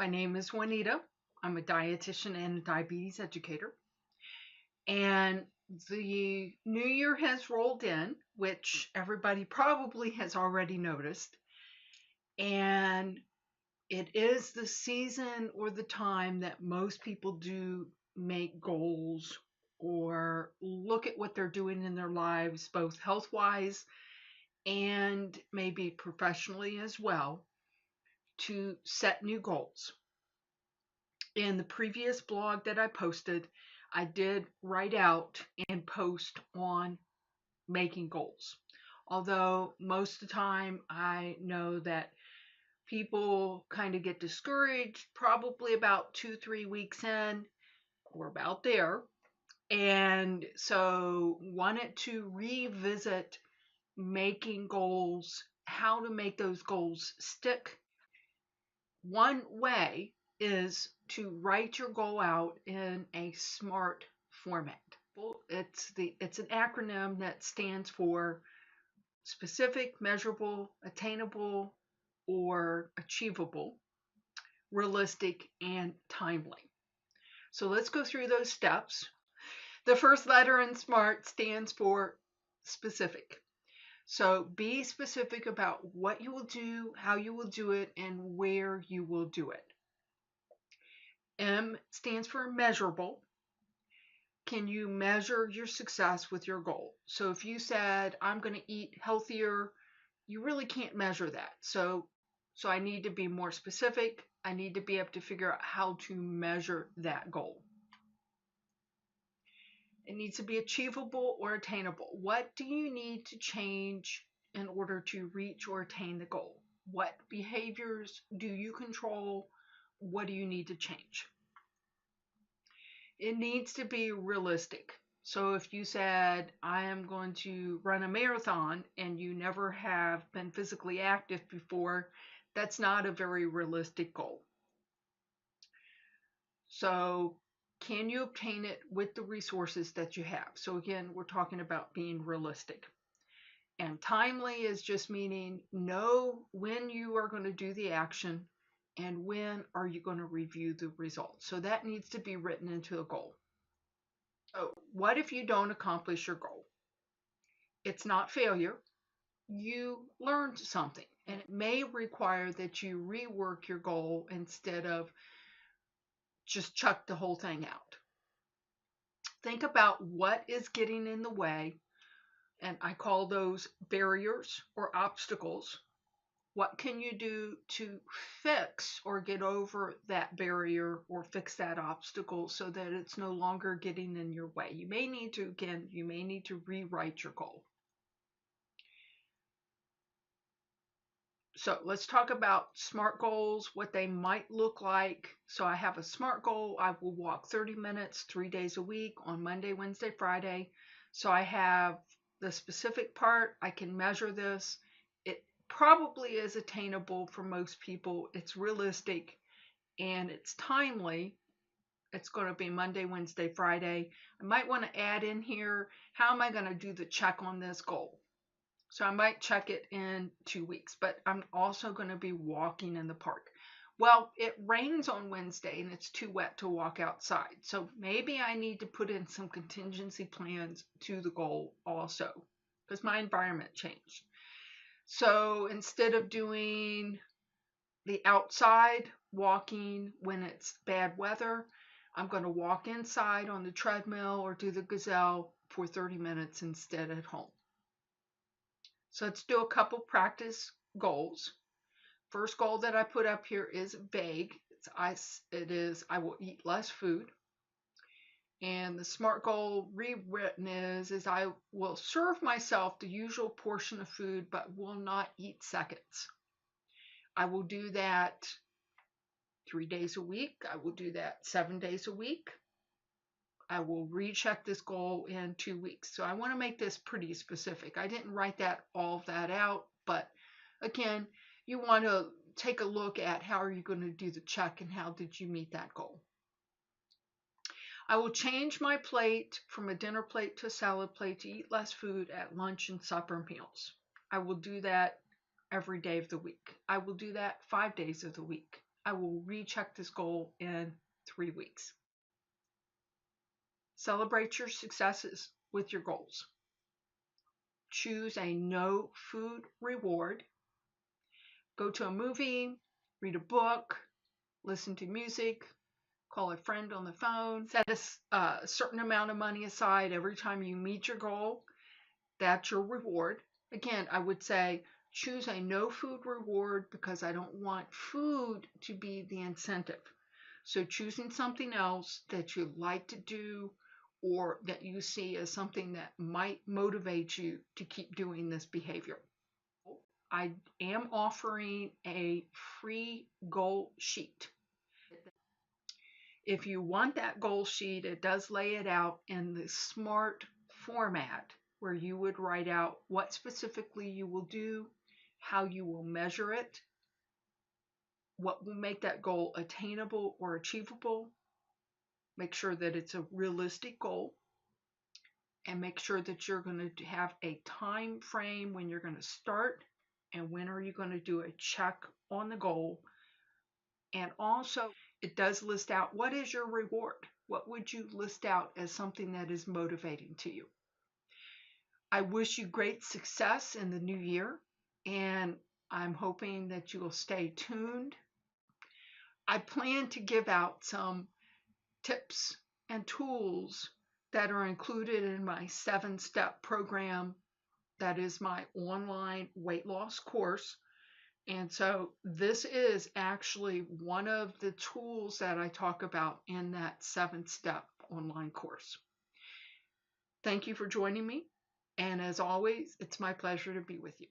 My name is Juanita. I'm a dietitian and a diabetes educator. And the new year has rolled in, which everybody probably has already noticed. And it is the season or the time that most people do make goals or look at what they're doing in their lives, both health wise and maybe professionally as well, to set new goals. In the previous blog that I posted, I did write out and post on making goals. Although most of the time I know that people kind of get discouraged probably about 2-3 weeks in or about there. And so wanted to revisit making goals, how to make those goals stick. One way is to write your goal out in a SMART format. It's an acronym that stands for specific, measurable, attainable, or achievable, realistic, and timely. So let's go through those steps. The first letter in SMART stands for specific. So be specific about what you will do, how you will do it, and where you will do it. M stands for measurable. Can you measure your success with your goal? So if you said, I'm going to eat healthier, you really can't measure that. So I need to be more specific. I need to be able to figure out how to measure that goal. It needs to be achievable or attainable. What do you need to change in order to reach or attain the goal? What behaviors do you control? What do you need to change? It needs to be realistic. So if you said, I am going to run a marathon and you never have been physically active before, that's not a very realistic goal. So can you obtain it with the resources that you have? So again, we're talking about being realistic. And timely is just meaning know when you are going to do the action and when are you going to review the results. So that needs to be written into a goal. So what if you don't accomplish your goal? It's not failure. You learned something, and it may require that you rework your goal instead of just chuck the whole thing out. Think about what is getting in the way, and I call those barriers or obstacles. What can you do to fix or get over that barrier or fix that obstacle so that it's no longer getting in your way? You may need to rewrite your goal. So let's talk about SMART goals, what they might look like. So I have a SMART goal. I will walk 30 minutes 3 days a week on Monday, Wednesday, Friday. So I have the specific part. I can measure this. It probably is attainable for most people. It's realistic and it's timely. It's going to be Monday, Wednesday, Friday. I might want to add in here, how am I going to do the check on this goal? So I might check it in 2 weeks, but I'm also going to be walking in the park. Well, it rains on Wednesday and it's too wet to walk outside. So maybe I need to put in some contingency plans to the goal also because my environment changed. So instead of doing the outside walking when it's bad weather, I'm going to walk inside on the treadmill or do the gazelle for 30 minutes instead at home. So let's do a couple practice goals. First goal that I put up here is vague. I will eat less food. And the SMART goal rewritten is I will serve myself the usual portion of food, but will not eat seconds. I will do that 3 days a week. I will do that 7 days a week. I will recheck this goal in 2 weeks. So I want to make this pretty specific. I didn't write all of that out, but again, you want to take a look at how are you going to do the check and how did you meet that goal. I will change my plate from a dinner plate to a salad plate to eat less food at lunch and supper meals. I will do that every day of the week. I will do that 5 days of the week. I will recheck this goal in 3 weeks. Celebrate your successes with your goals. Choose a no food reward. Go to a movie, read a book, listen to music, call a friend on the phone, set a certain amount of money aside every time you meet your goal. That's your reward. Again, I would say choose a no food reward because I don't want food to be the incentive. So choosing something else that you like to do or that you see as something that might motivate you to keep doing this behavior. I am offering a free goal sheet. If you want that goal sheet, it does lay it out in the SMART format where you would write out what specifically you will do, how you will measure it, what will make that goal attainable or achievable, make sure that it's a realistic goal, and make sure that you're going to have a time frame when you're going to start and when are you going to do a check on the goal. And also, it does list out what is your reward. What would you list out as something that is motivating to you? I wish you great success in the new year, and I'm hoping that you will stay tuned. I plan to give out some tips and tools that are included in my 7-step program. That is my online weight loss course. And so this is actually one of the tools that I talk about in that 7-step online course. Thank you for joining me. And as always, it's my pleasure to be with you.